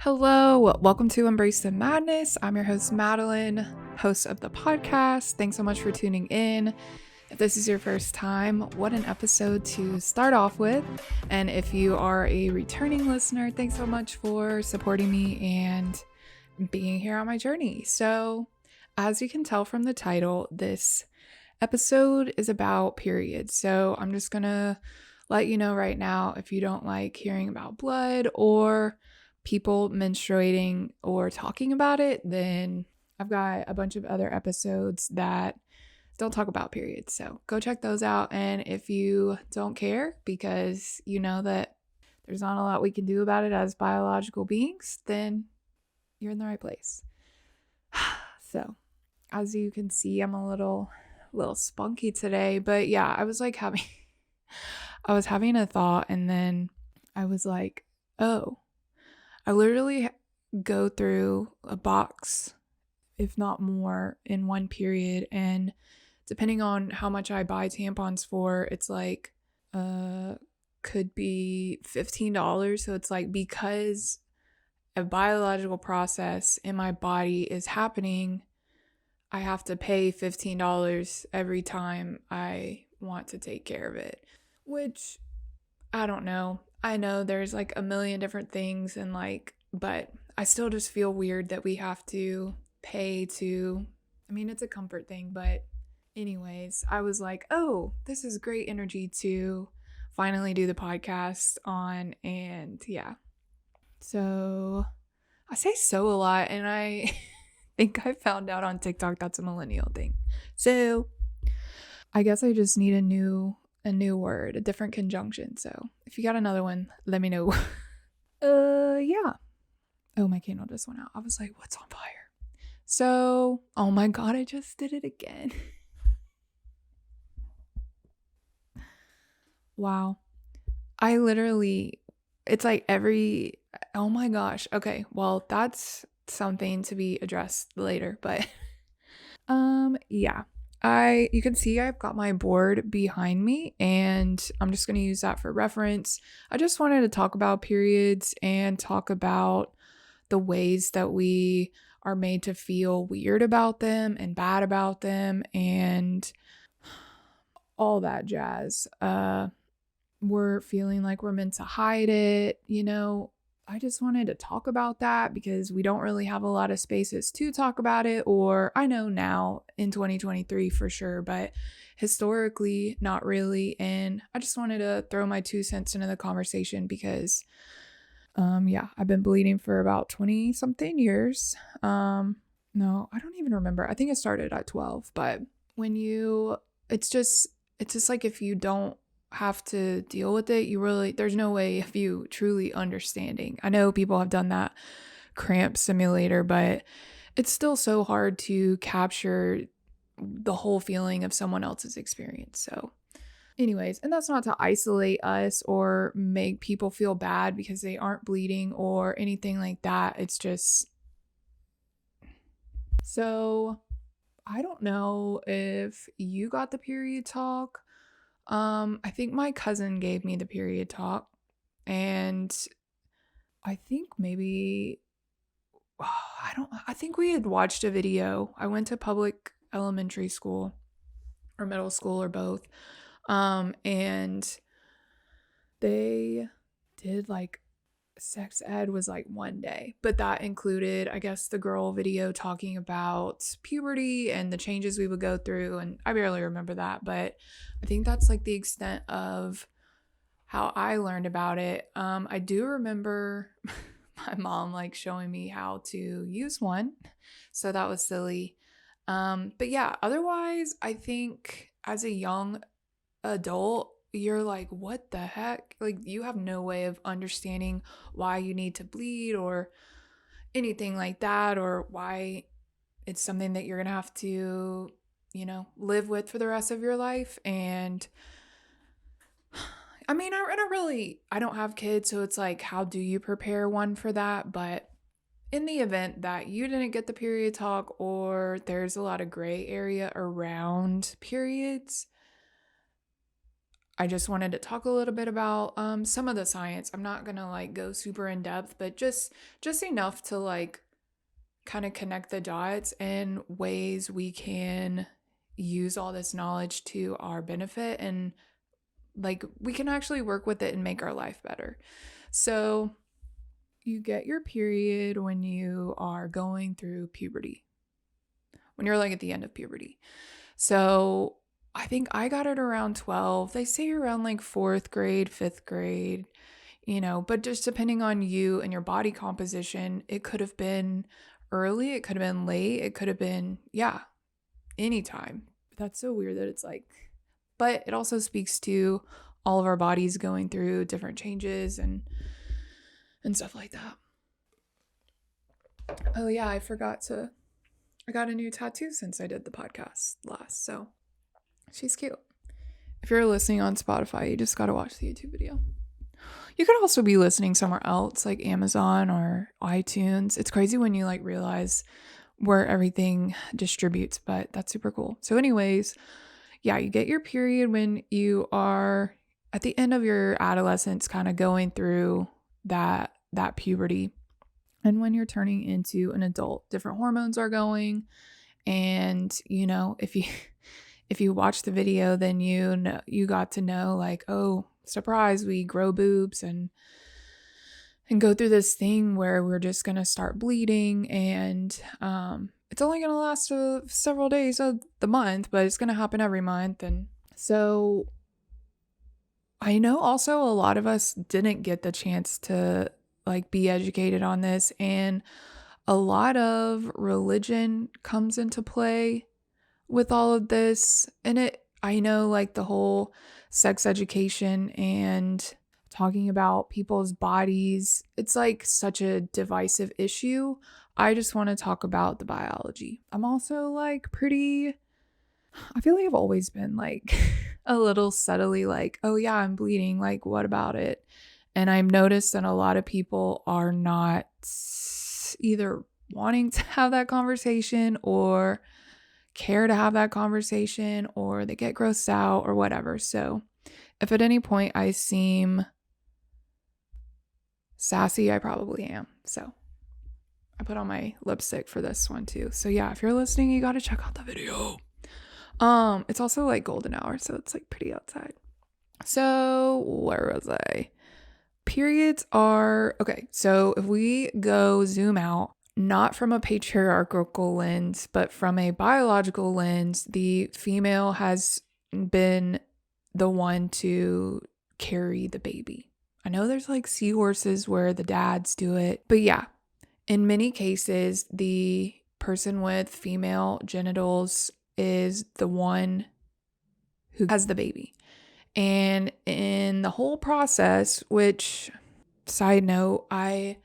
Hello, welcome to Embrace the Madness. I'm your host, Madeline, host of the podcast. Thanks so much for tuning in. If this is your first time, what an episode to start off with. And if you are a returning listener, thanks so much for supporting me and being here on my journey. So, as you can tell from the title, this episode is about periods. So, I'm just gonna let you know right now if you don't like hearing about blood or people menstruating or talking about it, then I've got a bunch of other episodes that don't talk about periods. So go check those out. And if you don't care because you know that there's not a lot we can do about it as biological beings, then you're in the right place. So as you can see, I'm a little spunky today, but yeah, I was having a thought and then I was like, oh, I literally go through a box, if not more, in one period. And depending on how much I buy tampons for, it's like, could be $15. So it's like because a biological process in my body is happening, I have to pay $15 every time I want to take care of it, which I don't know. I know there's like a million different things and but I still just feel weird that we have to pay to, I mean, it's a comfort thing, but anyways, I was like, oh, this is great energy to finally do the podcast on. And yeah, so I say so a lot and I think I found out on TikTok that's a millennial thing. So I guess I just need a new word, a different conjunction. So if you got another one, let me know. Yeah. Oh, my candle just went out. I was like, what's on fire? So, oh my God, I just did it again. Wow. I literally, it's like oh my gosh. Okay. Well, that's something to be addressed later, but yeah. You can see I've got my board behind me and I'm just going to use that for reference. I just wanted to talk about periods and talk about the ways that we are made to feel weird about them and bad about them and all that jazz. We're feeling like we're meant to hide it, I just wanted to talk about that because we don't really have a lot of spaces to talk about it, or I know now in 2023 for sure, but historically not really. And I just wanted to throw my 2 cents into the conversation because yeah, I've been bleeding for about 20 something years. No, I don't even remember. I think it started at 12, but it's just like if you don't have to deal with it, there's no way of you truly understanding. I know people have done that cramp simulator, but it's still so hard to capture the whole feeling of someone else's experience. So anyways, and that's not to isolate us or make people feel bad because they aren't bleeding or anything like that. It's just, so I don't know if you got the period talk. I think my cousin gave me the period talk, and I think maybe I think we had watched a video. I went to public elementary school or middle school or both. And they did like sex ed was like one day, but that included, I guess, the girl video talking about puberty and the changes we would go through. And I barely remember that, but I think that's like the extent of how I learned about it. I do remember my mom like showing me how to use one. So that was silly. But yeah, otherwise, I think as a young adult, you're like, what the heck? Like, you have no way of understanding why you need to bleed or anything like that, or why it's something that you're gonna have to, live with for the rest of your life. And I mean, I don't have kids, so it's like, how do you prepare one for that? But in the event that you didn't get the period talk or there's a lot of gray area around periods, I just wanted to talk a little bit about some of the science. I'm not gonna like go super in depth, but just enough to like kind of connect the dots and ways we can use all this knowledge to our benefit, and like we can actually work with it and make our life better. So, you get your period when you are going through puberty, when you're like at the end of puberty. So, I think I got it around 12. They say around like fourth grade, fifth grade, but just depending on you and your body composition, it could have been early, it could have been late, it could have been, yeah, anytime. That's so weird that it's like, but it also speaks to all of our bodies going through different changes and stuff like that. Oh yeah, I got a new tattoo since I did the podcast last. So she's cute. If you're listening on Spotify, you just got to watch the YouTube video. You could also be listening somewhere else like Amazon or iTunes. It's crazy when you like realize where everything distributes, but that's super cool. So anyways, yeah, you get your period when you are at the end of your adolescence, kind of going through that puberty. And when you're turning into an adult, different hormones are going. And, if you if you watch the video, then you got to know like, oh, surprise, we grow boobs and go through this thing where we're just going to start bleeding, and it's only going to last several days of the month, but it's going to happen every month. And so I know also a lot of us didn't get the chance to like be educated on this, and a lot of religion comes into play with all of this. And I know like the whole sex education and talking about people's bodies, it's like such a divisive issue. I just want to talk about the biology. I'm also like I feel like I've always been like a little subtly like, oh yeah, I'm bleeding. Like, what about it? And I've noticed that a lot of people are not either wanting to have that conversation or care to have that conversation, or they get grossed out or whatever. So if at any point I seem sassy, I probably am. So I put on my lipstick for this one too. So yeah, if you're listening, you got to check out the video. It's also like golden hour, so it's like pretty outside. So where was I? Periods are okay. So if we go zoom out, not from a patriarchal lens, but from a biological lens, the female has been the one to carry the baby. I know there's like seahorses where the dads do it, but yeah, in many cases, the person with female genitals is the one who has the baby. And in the whole process, which, side note, I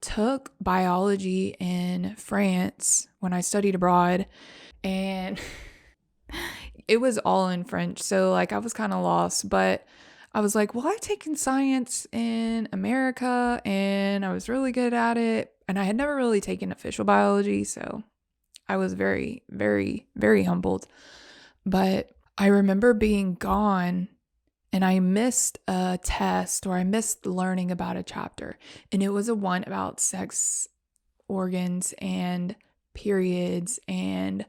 took biology in France when I studied abroad, and it was all in French. So like I was kind of lost, but I was like, well, I've taken science in America and I was really good at it. And I had never really taken official biology. So I was very, very, very humbled. But I remember being gone and I missed a test, or I missed learning about a chapter. And it was a one about sex organs and periods. And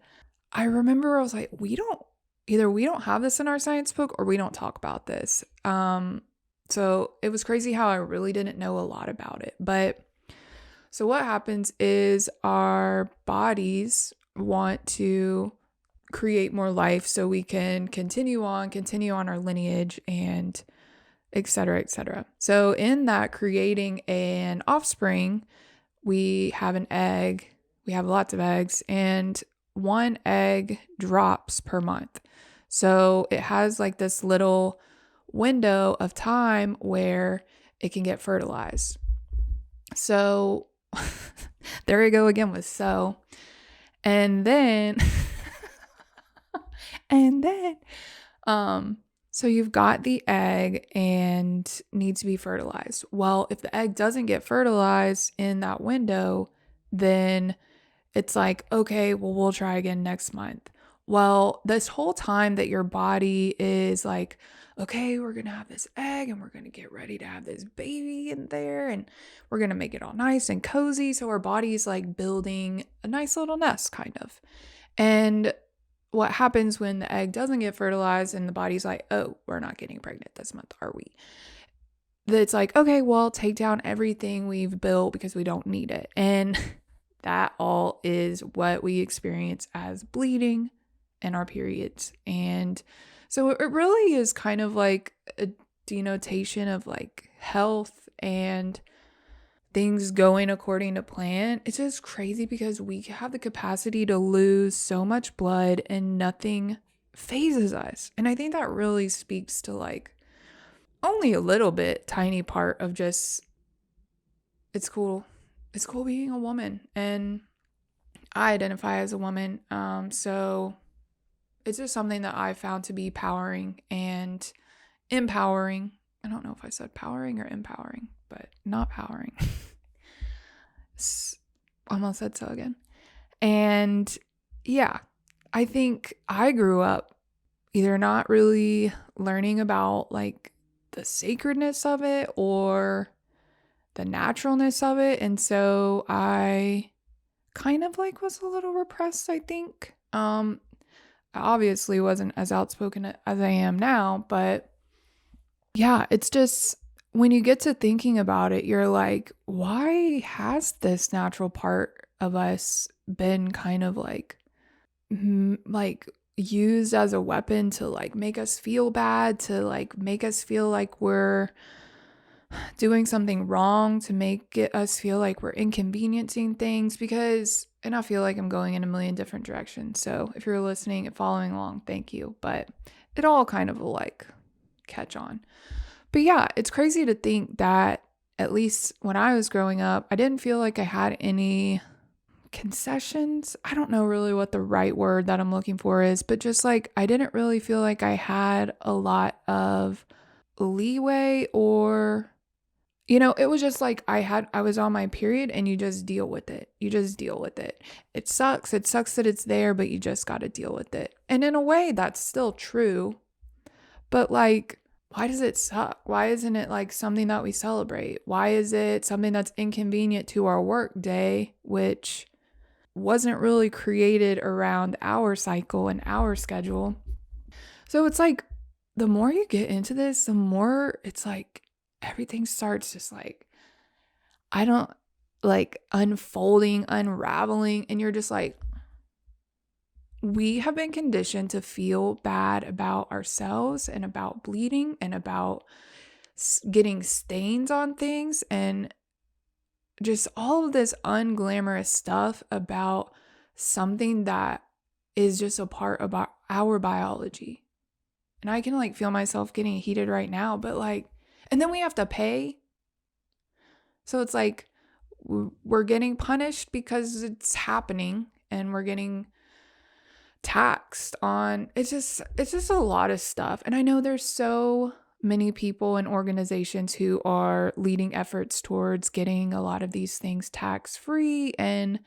I remember I was like, we don't have this in our science book, or we don't talk about this. So it was crazy how I really didn't know a lot about it. But so what happens is our bodies want to create more life so we can continue on our lineage, and et cetera, et cetera. So in that creating an offspring, we have an egg, we have lots of eggs, and one egg drops per month. So it has like this little window of time where it can get fertilized. So there you go again with so. And then And then, so you've got the egg and needs to be fertilized. Well, if the egg doesn't get fertilized in that window, then it's like, okay, well, we'll try again next month. Well, this whole time that your body is like, okay, we're going to have this egg and we're going to get ready to have this baby in there and we're going to make it all nice and cozy. So our body's like building a nice little nest, kind of. And what happens when the egg doesn't get fertilized and the body's like, oh, we're not getting pregnant this month, are we? It's like, okay, well, take down everything we've built because we don't need it. And that all is what we experience as bleeding and our periods. And so it really is kind of like a denotation of like health and things going according to plan. It's just crazy because we have the capacity to lose so much blood and nothing phases us. And I think that really speaks to like only a little bit tiny part of just it's cool. It's cool being a woman and I identify as a woman. So it's just something that I found to be powering and empowering. I don't know if I said powering or empowering, but not powering. Almost said so again. And yeah, I think I grew up either not really learning about like the sacredness of it or the naturalness of it. And so I kind of like was a little repressed, I think. I obviously wasn't as outspoken as I am now, but yeah, it's just when you get to thinking about it, you're like, why has this natural part of us been kind of like used as a weapon to like make us feel bad, to like make us feel like we're doing something wrong, to make us feel like we're inconveniencing things? Because, and I feel like I'm going in a million different directions. So if you're listening and following along, thank you. But it all kind of will like catch on. But yeah, it's crazy to think that at least when I was growing up, I didn't feel like I had any concessions. I don't know really what the right word that I'm looking for is, but just like I didn't really feel like I had a lot of leeway or it was just like I was on my period and you just deal with it. You just deal with it. It sucks. It sucks that it's there, but you just got to deal with it. And in a way that's still true. But like why does it suck? Why isn't it like something that we celebrate? Why is it something that's inconvenient to our work day, which wasn't really created around our cycle and our schedule? So it's like the more you get into this, the more it's like everything starts just like, I don't like unfolding, unraveling. And you're just like, we have been conditioned to feel bad about ourselves and about bleeding and about getting stains on things and just all of this unglamorous stuff about something that is just a part of our biology. And I can like feel myself getting heated right now, but like, and then we have to pay. So it's like we're getting punished because it's happening and we're getting taxed on it's just a lot of stuff. And I know there's so many people and organizations who are leading efforts towards getting a lot of these things tax free and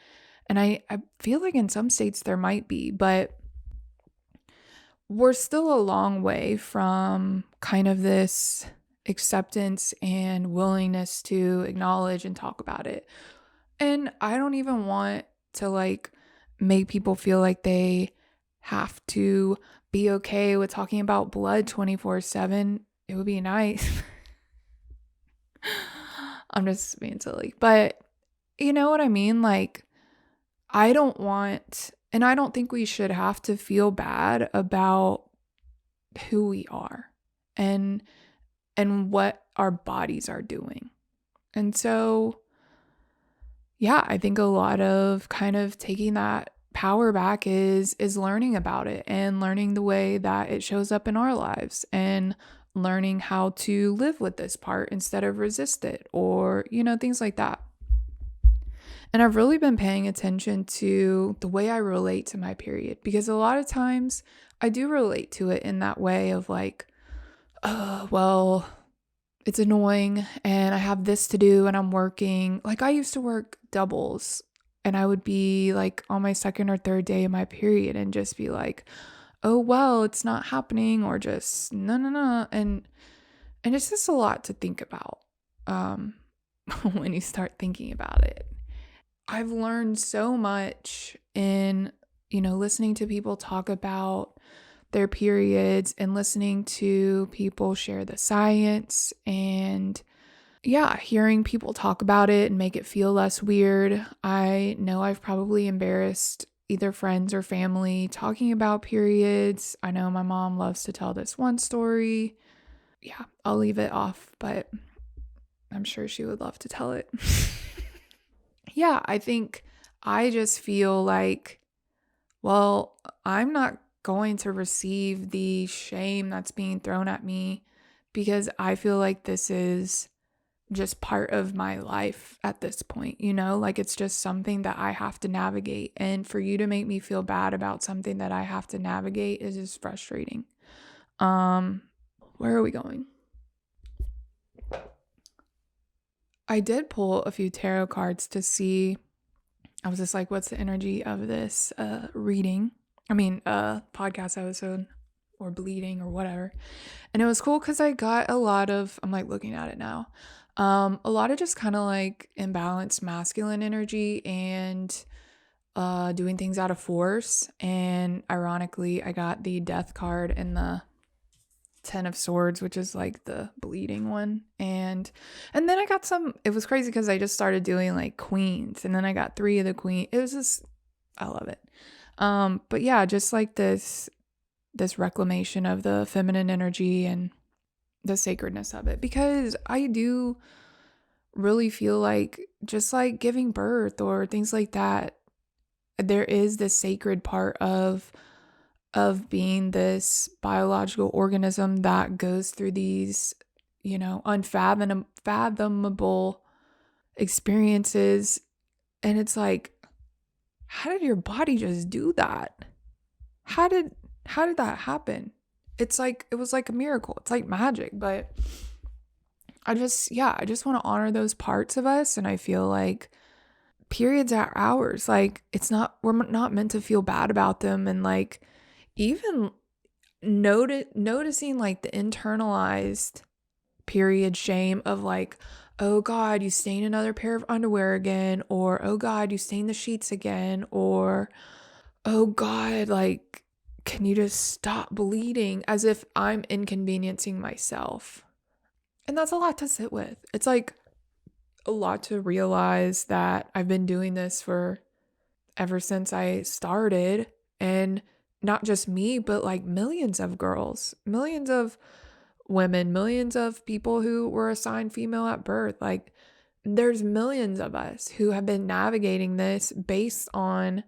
I feel like in some states there might be, but we're still a long way from kind of this acceptance and willingness to acknowledge and talk about it. And I don't even want to like make people feel like they have to be okay with talking about blood 24/7. It would be nice. I'm just being silly. But you know what I mean? Like, I don't want, and I don't think we should have to feel bad about who we are and what our bodies are doing. And so, yeah, I think a lot of kind of taking that power back is learning about it and learning the way that it shows up in our lives and learning how to live with this part instead of resist it or, things like that. And I've really been paying attention to the way I relate to my period because a lot of times I do relate to it in that way of like, well, it's annoying and I have this to do and I'm working. Like I used to work doubles and I would be like on my second or third day of my period and just be like, oh, well, it's not happening, or just no, no, no. And it's just a lot to think about um, when you start thinking about it. I've learned so much in, listening to people talk about their periods and listening to people share the science, and yeah, hearing people talk about it and make it feel less weird. I know I've probably embarrassed either friends or family talking about periods. I know my mom loves to tell this one story. Yeah, I'll leave it off, but I'm sure she would love to tell it. Yeah, I think I just feel like, well, I'm not going to receive the shame that's being thrown at me because I feel like this is just part of my life at this point, like it's just something that I have to navigate. And for you to make me feel bad about something that I have to navigate is just frustrating. Um, where are we going? I did pull a few tarot cards to see. I was just like, what's the energy of this podcast episode, or bleeding, or whatever. And it was cool because I got a lot of, I'm like looking at it now, a lot of just kind of like imbalanced masculine energy and doing things out of force. And ironically, I got the Death card and the Ten of Swords, which is like the bleeding one. And then I got some, it was crazy because I just started doing like queens, and then I got 3 of the queen. It was just, I love it. But yeah, just like this reclamation of the feminine energy and the sacredness of it, because I do really feel like, just like giving birth or things like that, there is this sacred part of being this biological organism that goes through these, unfathomable experiences. And it's like, how did your body just do that? How did that happen? It's like, it was like a miracle. It's like magic. But I just want to honor those parts of us. And I feel like periods are ours. Like, we're not meant to feel bad about them. And like, even noticing like the internalized period shame of like, oh God, you stained another pair of underwear again, or oh God, you stained the sheets again, or oh God, like, can you just stop bleeding, as if I'm inconveniencing myself. And that's a lot to sit with. It's like a lot to realize that I've been doing this for ever since I started, and not just me, but like millions of girls, millions of women, millions of people who were assigned female at birth. Like, there's millions of us who have been navigating this based on,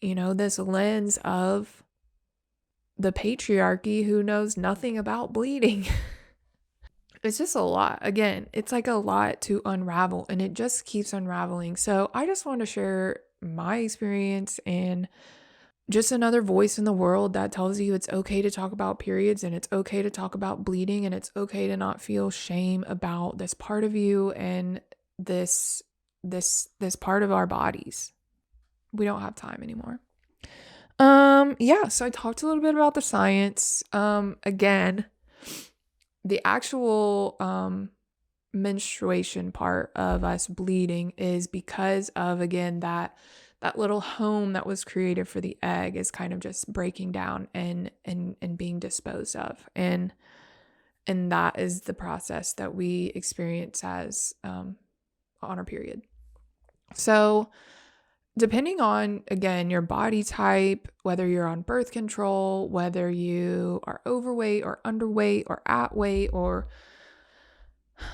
this lens of the patriarchy who knows nothing about bleeding. It's just a lot. Again, it's like a lot to unravel, and it just keeps unraveling. So I just want to share my experience, and just another voice in the world that tells you it's okay to talk about periods, and it's okay to talk about bleeding, and it's okay to not feel shame about this part of you and this part of our bodies. We don't have time anymore. Yeah, so I talked a little bit about the science. Again, the actual menstruation part of us bleeding is because of, again, that little home that was created for the egg is kind of just breaking down and being disposed of, and that is the process that we experience as on our period. So depending on, again, your body type, whether you're on birth control, whether you are overweight or underweight or at weight, or,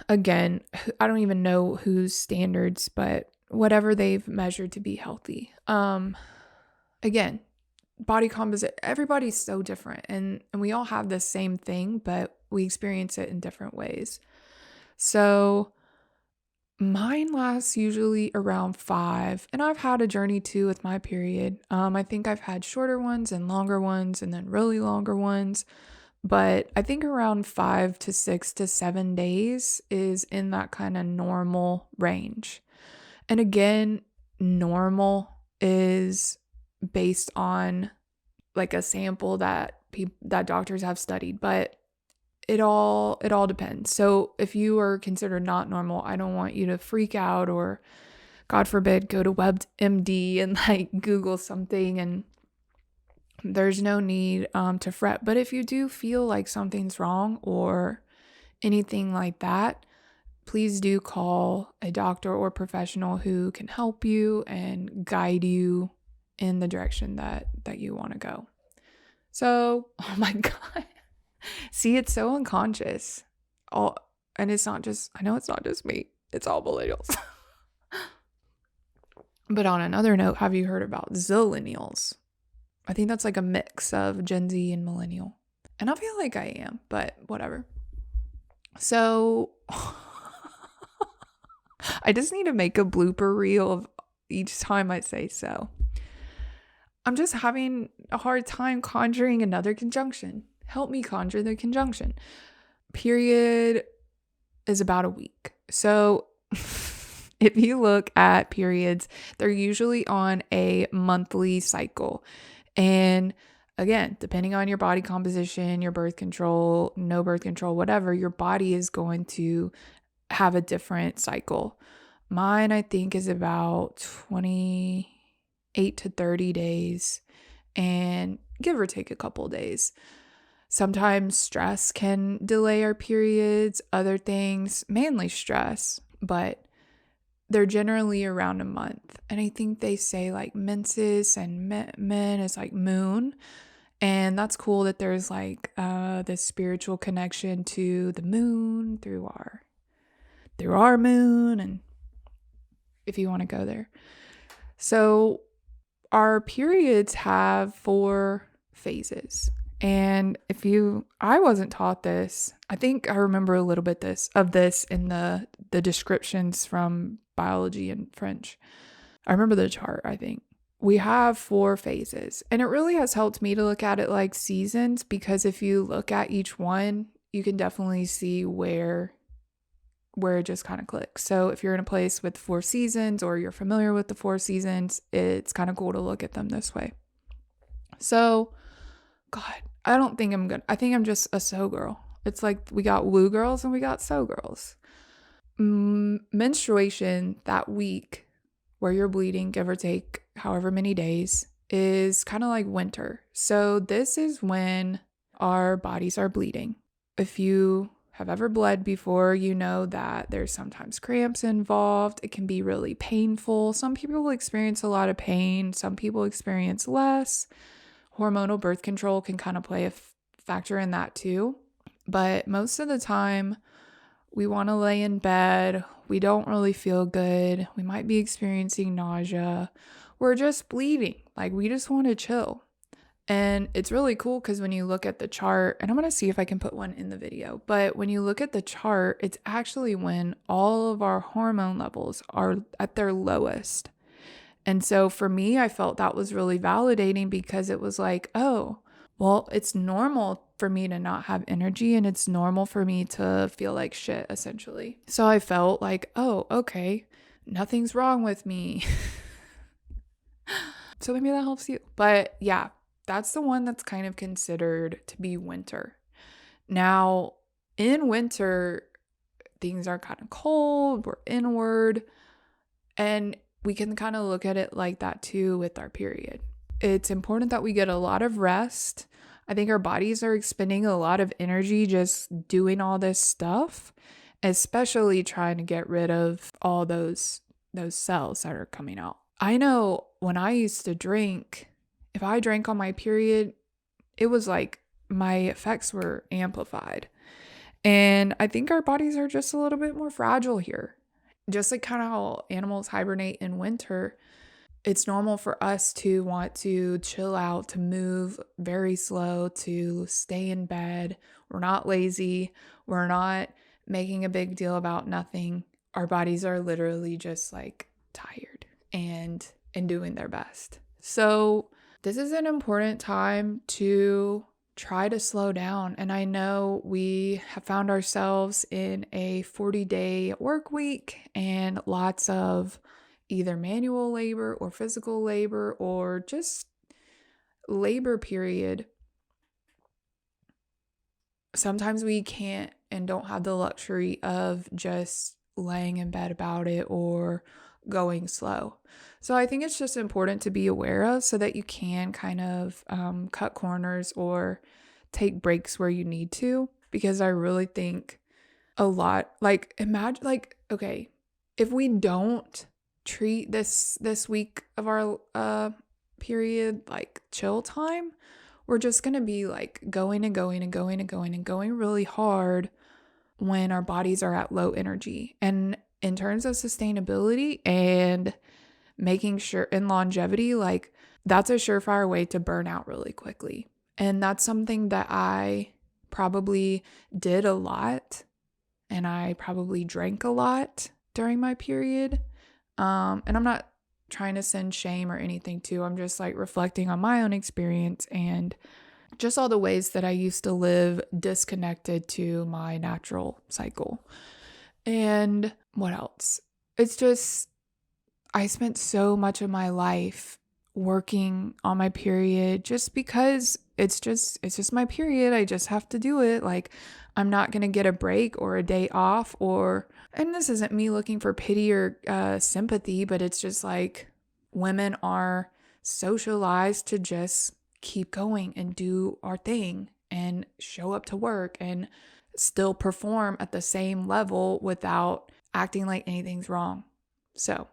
again, I don't even know whose standards, but whatever they've measured to be healthy. Again, body composite, everybody's so different, and we all have the same thing, but we experience it in different ways. So mine lasts usually around 5, and I've had a journey too with my period. I think I've had shorter ones and longer ones and then really longer ones, but I think around 5 to 6 to 7 days is in that kind of normal range. And again, normal is based on like a sample that that doctors have studied, but it all depends. So if you are considered not normal, I don't want you to freak out or God forbid go to WebMD and like Google something, and there's no need to fret. But if you do feel like something's wrong or anything like that, please do call a doctor or professional who can help you and guide you in the direction that you want to go. So, oh my God. See, it's so unconscious. All and it's not just I know it's not just me. It's all millennials. But on another note, have you heard about zillennials? I think that's like a mix of Gen Z and millennial. And I feel like I am, but whatever. So I just need to make a blooper reel of each time I say so. I'm just having a hard time conjuring another conjunction. Help me conjure the conjunction. Period is about a week. So if you look at periods, they're usually on a monthly cycle. And again, depending on your body composition, your birth control, no birth control, whatever, your body is going to have a different cycle. Mine, I think, is about 28 to 30 days and give or take a couple days. Sometimes stress can delay our periods, other things, mainly stress, but they're generally around a month. And I think they say like menses and men is like moon. And that's cool that there's like this spiritual connection to the moon through our moon, and if you want to go there. So our periods have 4 phases. And I wasn't taught this. I think I remember a little bit of this in the descriptions from biology and French. I remember the chart, I think. We have 4 phases, and it really has helped me to look at it like seasons, because if you look at each one, you can definitely see where it just kind of clicks. So if you're in a place with 4 seasons or you're familiar with the 4 seasons, it's kind of cool to look at them this way. So, God, I don't think I'm good. I think I'm just a so girl. It's like we got woo girls and we got so girls. Menstruation, that week where you're bleeding, give or take however many days, is kind of like winter. So this is when our bodies are bleeding. If you have ever bled before, you know that there's sometimes cramps involved. It can be really painful. Some people will experience a lot of pain. Some people experience less. Hormonal birth control can kind of play a factor in that too. But most of the time, we want to lay in bed. We don't really feel good. We might be experiencing nausea. We're just bleeding. Like, we just want to chill. And it's really cool because when you look at the chart, and I'm going to see if I can put one in the video, but when you look at the chart, it's actually when all of our hormone levels are at their lowest. And so for me, I felt that was really validating, because it was like, oh, well, it's normal for me to not have energy, and it's normal for me to feel like shit, essentially. So I felt like, oh, okay, nothing's wrong with me. So maybe that helps you. But yeah, that's the one that's kind of considered to be winter. Now, in winter, things are kind of cold, we're inward, and we can kind of look at it like that too with our period. It's important that we get a lot of rest. I think our bodies are expending a lot of energy just doing all this stuff, especially trying to get rid of all those cells that are coming out. I know when I used to drink, if I drank on my period, it was like my effects were amplified. And I think our bodies are just a little bit more fragile here. Just like kind of how animals hibernate in winter, it's normal for us to want to chill out, to move very slow, to stay in bed. We're not lazy. We're not making a big deal about nothing. Our bodies are literally just like tired and doing their best. So this is an important time to try to slow down. And I know we have found ourselves in a 40-day work week and lots of either manual labor or physical labor or just labor period, sometimes we can't and don't have the luxury of just laying in bed about it or going slow. So I think it's just important to be aware of so that you can kind of cut corners or take breaks where you need to. Because I really think a lot, like, imagine, like, okay, if we don't treat this week of our period like chill time, we're just going to be like going and going and going and going and going really hard when our bodies are at low energy. And in terms of sustainability and making sure and longevity, like, that's a surefire way to burn out really quickly. And that's something that I probably did a lot, and I probably drank a lot during my period. And I'm not trying to send shame or anything too. I'm just like reflecting on my own experience and just all the ways that I used to live disconnected to my natural cycle. And what else? It's just, I spent so much of my life working on my period just because it's just my period. I just have to do it. Like, I'm not going to get a break or a day off, or, and this isn't me looking for pity or sympathy, but it's just like women are socialized to just keep going and do our thing and show up to work and still perform at the same level without acting like anything's wrong. So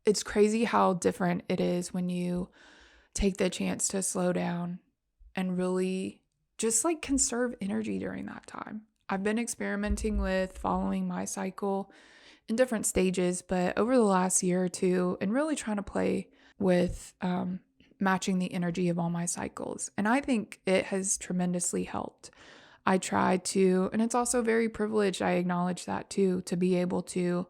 it's crazy how different it is when you take the chance to slow down and really just like conserve energy during that time. I've been experimenting with following my cycle in different stages, but over the last year or two, and really trying to play with matching the energy of all my cycles. And I think it has tremendously helped. I try to, and it's also very privileged, I acknowledge that too, to be able to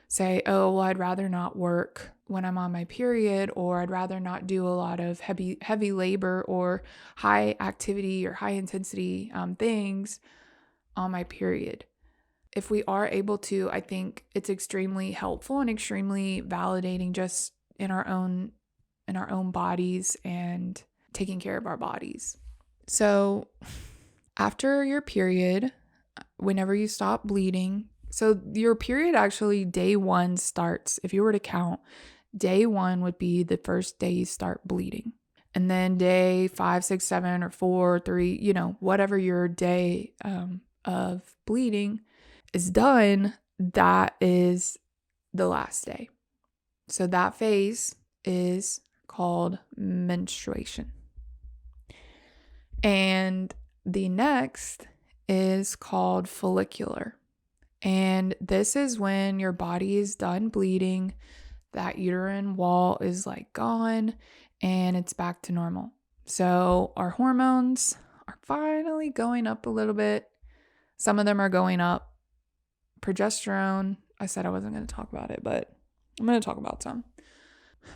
say, oh, well, I'd rather not work when I'm on my period, or I'd rather not do a lot of heavy labor or high activity or high intensity things on my period. If we are able to, I think it's extremely helpful and extremely validating just in our own bodies and taking care of our bodies. So after your period, whenever you stop bleeding, so your period actually day one starts, if you were to count, day one would be the first day you start bleeding. And then day 5, 6, 7, or 4, 3, whatever your day of bleeding is done, that is the last day. So that phase is called menstruation. And the next is called follicular. And this is when your body is done bleeding, that uterine wall is like gone, and it's back to normal. So our hormones are finally going up a little bit. Some of them are going up. Progesterone, I said I wasn't going to talk about it, but I'm going to talk about some.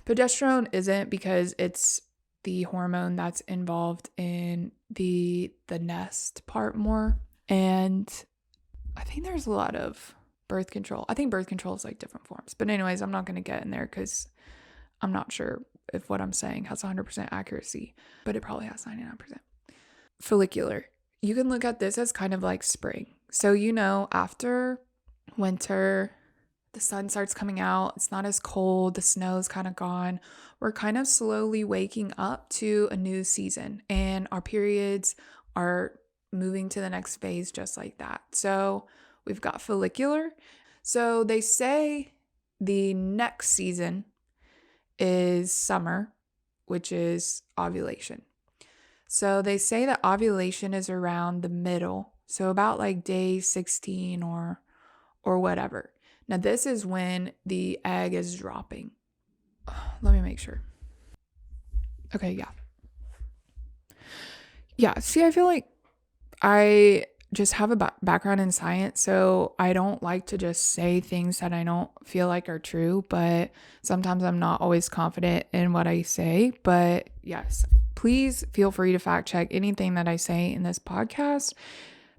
Progesterone isn't, because it's the hormone that's involved in the nest part more. And I think there's a lot of birth control. I think birth control is like different forms. But anyways, I'm not going to get in there because I'm not sure if what I'm saying has 100% accuracy, but it probably has 99%. Follicular. You can look at this as kind of like spring. So, after winter, the sun starts coming out. It's not as cold. The snow's kind of gone. We're kind of slowly waking up to a new season, and our periods are moving to the next phase just like that. So we've got follicular. So they say the next season is summer, which is ovulation. So they say that ovulation is around the middle. So about like day 16 or whatever. Now this is when the egg is dropping. Let me make sure. Okay, yeah. Yeah, see, I feel like I just have a background in science, so I don't like to just say things that I don't feel like are true, but sometimes I'm not always confident in what I say. But yes, please feel free to fact check anything that I say in this podcast,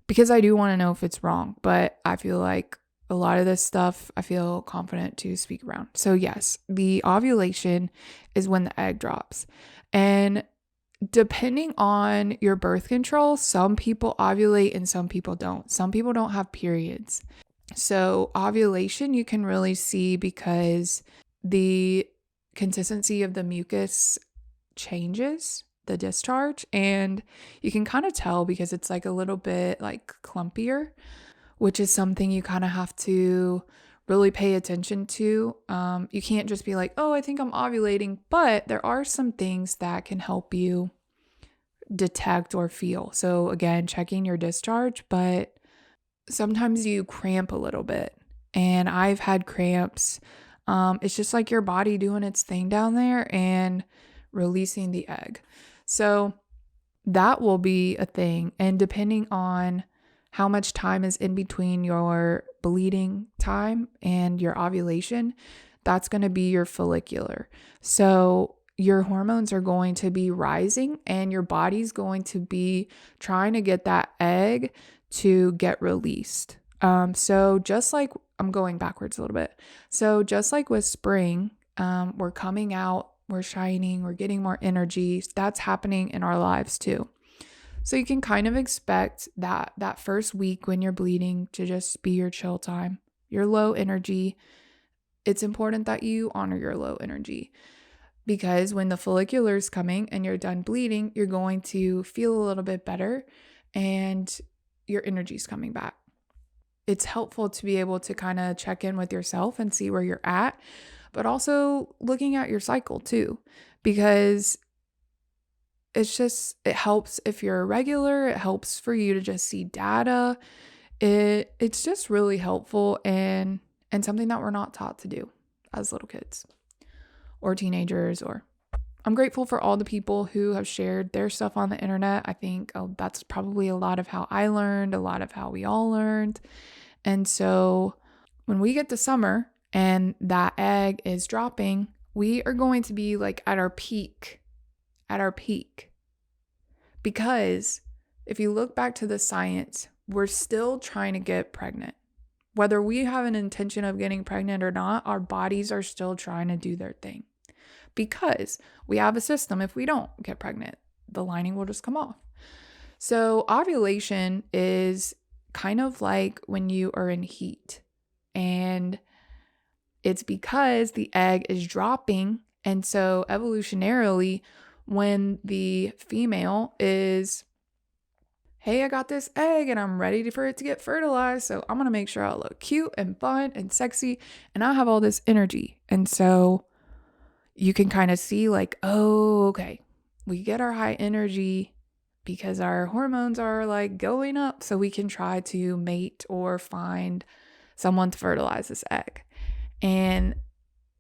because I do want to know if it's wrong. But I feel like a lot of this stuff I feel confident to speak around. So, yes, the ovulation is when the egg drops. And depending on your birth control, some people ovulate and some people don't. Some people don't have periods. So, ovulation you can really see because the consistency of the mucus changes, the discharge, and you can kind of tell because it's like a little bit like clumpier, which is something you kind of have to really pay attention to. You can't just be like, oh, I think I'm ovulating, but there are some things that can help you detect or feel. So, again, checking your discharge, but sometimes you cramp a little bit, and I've had cramps. It's just like your body doing its thing down there and releasing the egg. So, that will be a thing. And depending on how much time is in between your bleeding time and your ovulation, that's going to be your follicular. So your hormones are going to be rising and your body's going to be trying to get that egg to get released. So just like I'm going backwards a little bit. So just like with spring, we're coming out, we're shining, we're getting more energy. That's happening in our lives too. So you can kind of expect that first week when you're bleeding to just be your chill time, your low energy. It's important that you honor your low energy because when the follicular is coming and you're done bleeding, you're going to feel a little bit better and your energy's coming back. It's helpful to be able to kind of check in with yourself and see where you're at, but also looking at your cycle too, because it helps if you're irregular. It helps for you to just see data. It's just really helpful and something that we're not taught to do as little kids or teenagers. Or I'm grateful for all the people who have shared their stuff on the internet. I think that's probably a lot of how I learned, a lot of how we all learned. And so when we get to summer and that egg is dropping, we are going to be like at our peak. Because if you look back to the science, we're still trying to get pregnant. Whether we have an intention of getting pregnant or not, our bodies are still trying to do their thing. Because we have a system, if we don't get pregnant, the lining will just come off. So ovulation is kind of like when you are in heat. And it's because the egg is dropping. And so evolutionarily, when the female is, hey, I got this egg and I'm ready for it to get fertilized, so I'm going to make sure I look cute and fun and sexy and I have all this energy. And so you can kind of see like, oh, okay, we get our high energy because our hormones are like going up so we can try to mate or find someone to fertilize this egg. And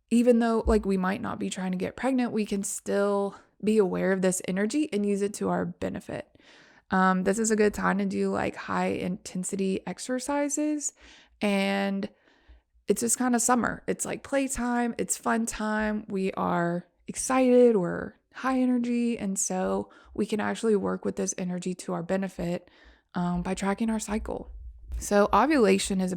even though like we might not be trying to get pregnant, we can still be aware of this energy and use it to our benefit. This is a good time to do like high intensity exercises, and it's just kind of summer. It's like playtime, it's fun time. We are excited, we're high energy, and so we can actually work with this energy to our benefit by tracking our cycle. So ovulation is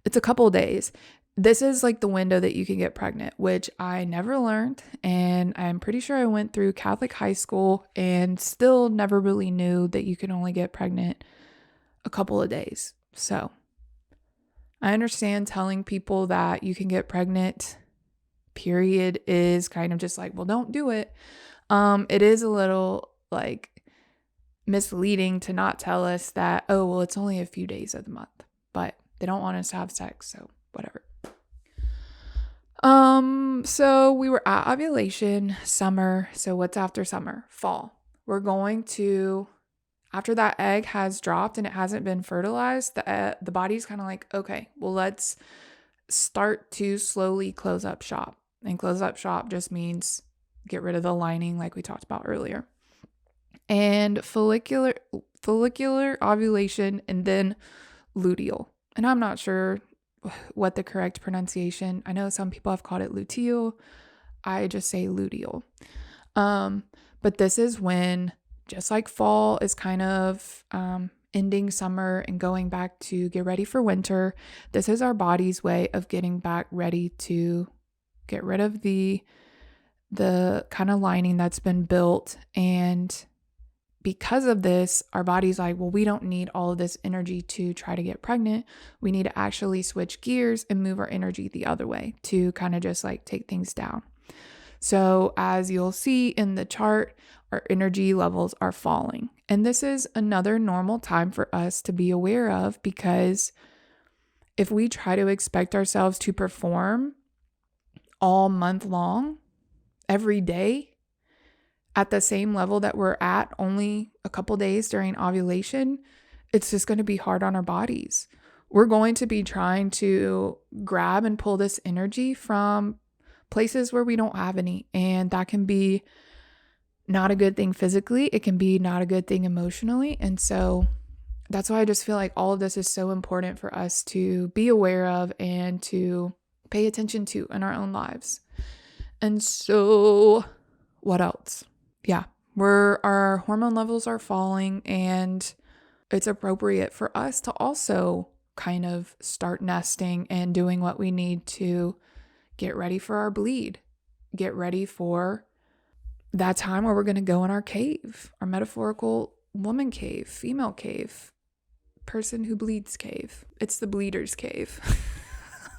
it's a couple days. This is like the window that you can get pregnant, which I never learned. And I'm pretty sure I went through Catholic high school and still never really knew that you can only get pregnant a couple of days. So I understand telling people that you can get pregnant, period, is kind of just like, well, don't do it. It is a little like misleading to not tell us that, oh, well, it's only a few days of the month, but they don't want us to have sex. So whatever. So we were at ovulation, summer. So what's after summer? Fall. We're going to, after that egg has dropped and it hasn't been fertilized, the body's kind of like, okay, well, let's start to slowly close up shop. And close up shop just means get rid of the lining like we talked about earlier. And follicular ovulation, and then luteal. And I'm not sure what the correct pronunciation. I know some people have called it luteal. I just say luteal. But this is when, just like fall is kind of ending summer and going back to get ready for winter, this is our body's way of getting back ready to get rid of the kind of lining that's been built. And because of this, our body's like, well, we don't need all of this energy to try to get pregnant. We need to actually switch gears and move our energy the other way to kind of just like take things down. So as you'll see in the chart, our energy levels are falling. And this is another normal time for us to be aware of, because if we try to expect ourselves to perform all month long, every day, at the same level that we're at only a couple days during ovulation, it's just going to be hard on our bodies. We're going to be trying to grab and pull this energy from places where we don't have any. And that can be not a good thing physically. It can be not a good thing emotionally. And so that's why I just feel like all of this is so important for us to be aware of and to pay attention to in our own lives. And so what else? Yeah, our hormone levels are falling, and it's appropriate for us to also kind of start nesting and doing what we need to get ready for our bleed, get ready for that time where we're going to go in our cave, our metaphorical woman cave, female cave, person who bleeds cave. It's the bleeder's cave.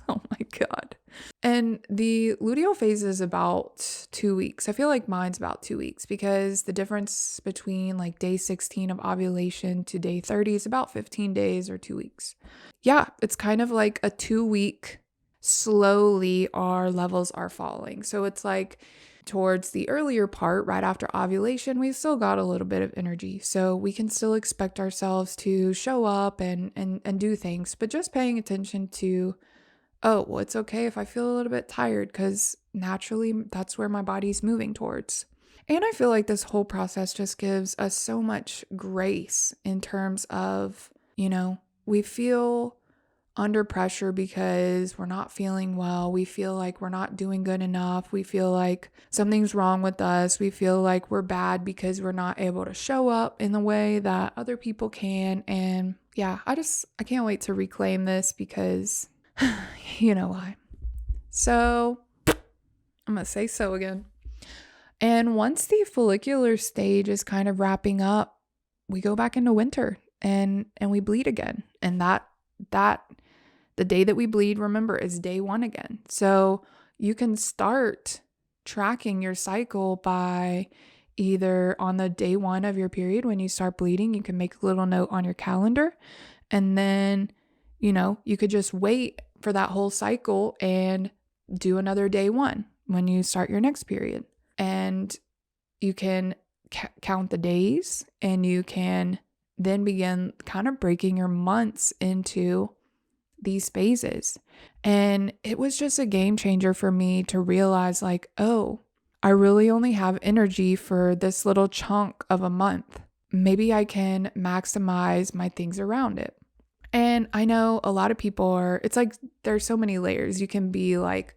Oh my God. And the luteal phase is about 2 weeks. I feel like mine's about 2 weeks, because the difference between like day 16 of ovulation to day 30 is about 15 days or 2 weeks. Yeah, it's kind of like a 2-week, slowly our levels are falling. So it's like towards the earlier part, right after ovulation, we've still got a little bit of energy. So we can still expect ourselves to show up and do things, but just paying attention to, oh, well, it's okay if I feel a little bit tired, because naturally that's where my body's moving towards. And I feel like this whole process just gives us so much grace in terms of, we feel under pressure because we're not feeling well. We feel like we're not doing good enough. We feel like something's wrong with us. We feel like we're bad because we're not able to show up in the way that other people can. And yeah, I can't wait to reclaim this, because you know why. So I'm going to say so again. And once the follicular stage is kind of wrapping up, we go back into winter and we bleed again. And that the day that we bleed, remember, is day 1 again. So you can start tracking your cycle by either on the day 1 of your period, when you start bleeding, you can make a little note on your calendar. And then, you could just wait for that whole cycle and do another day 1 when you start your next period. And you can count the days, and you can then begin kind of breaking your months into these phases. And it was just a game changer for me to realize, like, oh, I really only have energy for this little chunk of a month. Maybe I can maximize my things around it. And I know a lot of people it's like there's so many layers. You can be like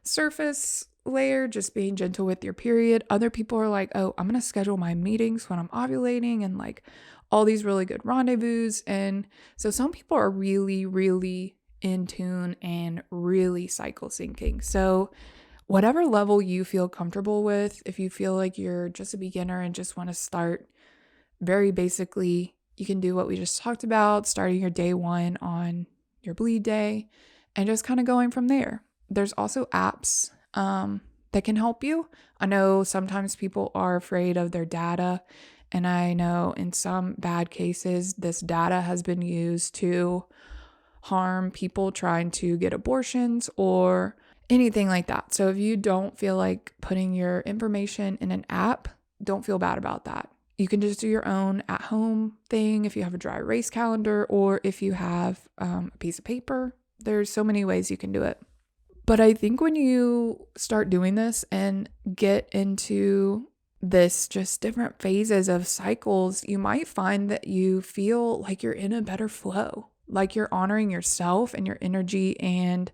surface layer, just being gentle with your period. Other people are like, oh, I'm going to schedule my meetings when I'm ovulating, and like all these really good rendezvous. And so some people are really, really in tune and really cycle syncing. So whatever level you feel comfortable with, if you feel like you're just a beginner and just want to start very basically, you can do what we just talked about, starting your day 1 on your bleed day and just kind of going from there. There's also apps that can help you. I know sometimes people are afraid of their data, and I know in some bad cases, this data has been used to harm people trying to get abortions or anything like that. So if you don't feel like putting your information in an app, don't feel bad about that. You can just do your own at-home thing if you have a dry erase calendar, or if you have a piece of paper. There's so many ways you can do it. But I think when you start doing this and get into this just different phases of cycles, you might find that you feel like you're in a better flow, like you're honoring yourself and your energy and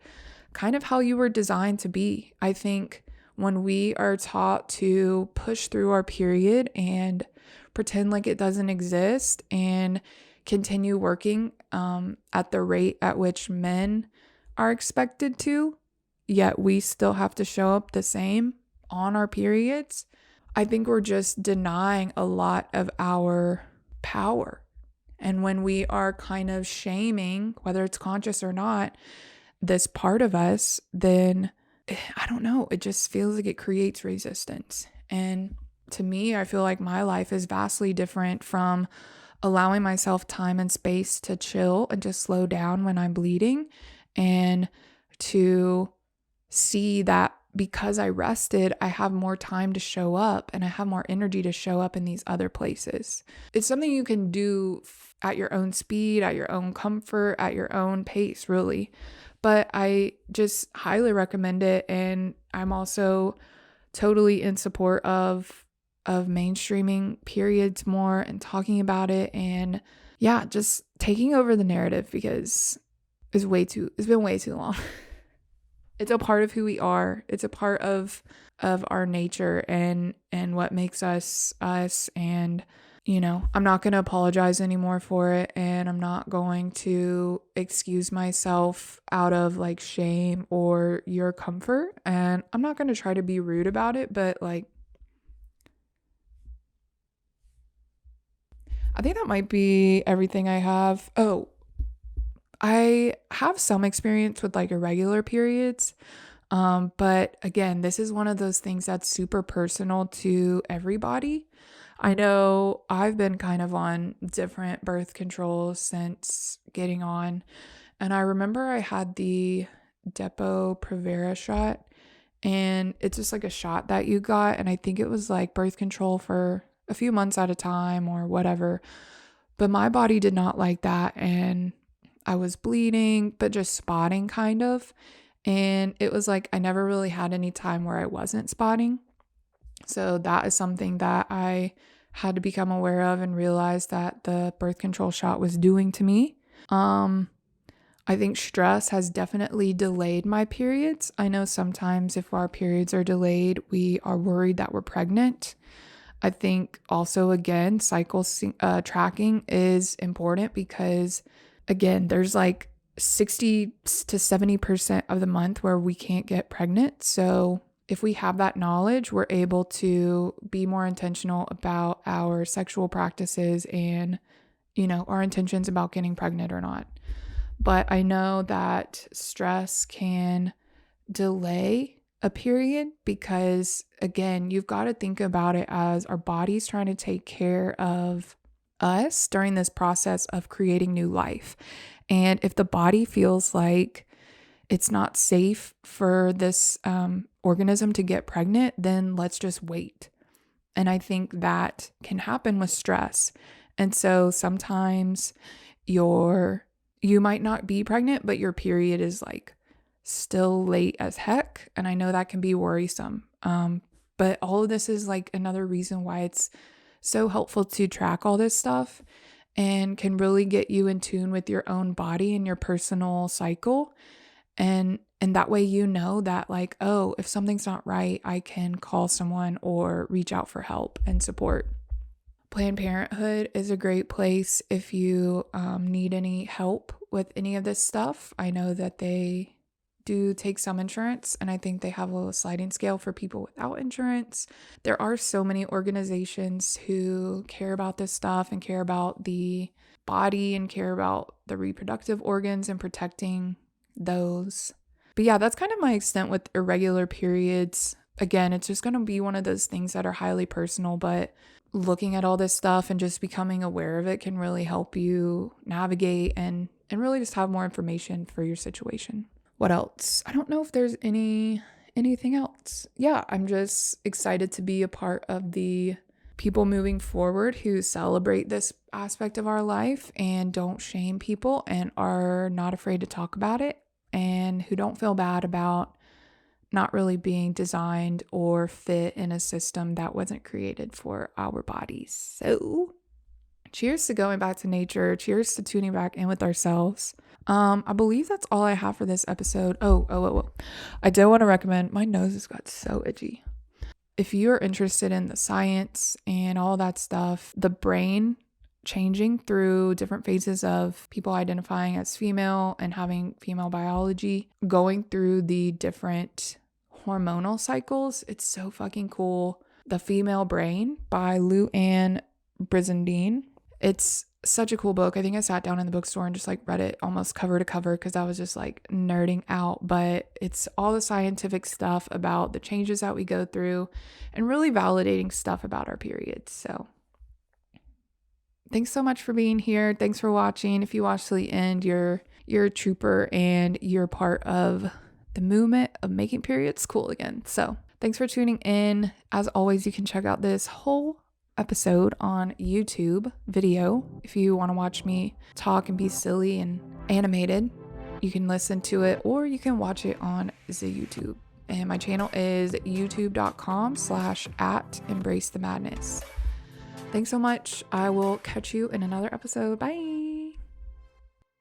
kind of how you were designed to be. I think when we are taught to push through our period and pretend like it doesn't exist and continue working at the rate at which men are expected to, yet we still have to show up the same on our periods, I think we're just denying a lot of our power. And when we are kind of shaming, whether it's conscious or not, this part of us, then I don't know, it just feels like it creates resistance. And to me, I feel like my life is vastly different from allowing myself time and space to chill and just slow down when I'm bleeding, and to see that because I rested, I have more time to show up and I have more energy to show up in these other places. It's something you can do at your own speed, at your own comfort, at your own pace, really. But I just highly recommend it. And I'm also totally in support of mainstreaming periods more and talking about it, and yeah, just taking over the narrative, because it's been way too long. It's a part of who we are. It's a part of our nature and what makes us us. And I'm not going to apologize anymore for it, and I'm not going to excuse myself out of like shame or your comfort, and I'm not going to try to be rude about it, but like I think that might be everything I have. Oh, I have some experience with like irregular periods. But again, this is one of those things that's super personal to everybody. I know I've been kind of on different birth controls since getting on, and I remember I had the Depo-Provera shot, and it's just like a shot that you got, and I think it was like birth control for a few months at a time or whatever. But my body did not like that, and I was bleeding, but just spotting kind of. And it was like I never really had any time where I wasn't spotting. So that is something that I had to become aware of and realize that the birth control shot was doing to me. I think stress has definitely delayed my periods. I know sometimes if our periods are delayed, we are worried that we're pregnant. I think also, again, cycle tracking is important because, again, there's like 60 to 70% of the month where we can't get pregnant. So if we have that knowledge, we're able to be more intentional about our sexual practices and, our intentions about getting pregnant or not. But I know that stress can delay a period because, again, you've got to think about it as our body's trying to take care of us during this process of creating new life. And if the body feels like it's not safe for this organism to get pregnant, then let's just wait. And I think that can happen with stress. And so sometimes you might not be pregnant, but your period is like still late as heck. And I know that can be worrisome. But all of this is like another reason why it's so helpful to track all this stuff and can really get you in tune with your own body and your personal cycle. And that way that like, oh, if something's not right, I can call someone or reach out for help and support. Planned Parenthood is a great place if you need any help with any of this stuff. I know that they do take some insurance, and I think they have a little sliding scale for people without insurance. There are so many organizations who care about this stuff and care about the body and care about the reproductive organs and protecting those. But yeah, that's kind of my extent with irregular periods. Again, it's just going to be one of those things that are highly personal, but looking at all this stuff and just becoming aware of it can really help you navigate and really just have more information for your situation. What else? I don't know if there's anything else. Yeah, I'm just excited to be a part of the people moving forward who celebrate this aspect of our life and don't shame people and are not afraid to talk about it, and who don't feel bad about not really being designed or fit in a system that wasn't created for our bodies. So cheers to going back to nature. Cheers to tuning back in with ourselves. I believe that's all I have for this episode. Oh. I do want to recommend, my nose has got so itchy. If you're interested in the science and all that stuff, The Brain changing through different phases of people identifying as female and having female biology, going through the different hormonal cycles. It's so fucking cool. The Female Brain by Lou Anne Brizendine. It's such a cool book. I think I sat down in the bookstore and just like read it almost cover to cover because I was just like nerding out. But it's all the scientific stuff about the changes that we go through and really validating stuff about our periods. So thanks so much for being here. Thanks for watching. If you watch to the end, you're a trooper and you're part of the movement of making periods cool again. So thanks for tuning in. As always, you can check out this whole episode on YouTube video. If you want to watch me talk and be silly and animated, you can listen to it or you can watch it on the YouTube. And my channel is youtube.com/@embracethemadness. Thanks so much. I will catch you in another episode. Bye.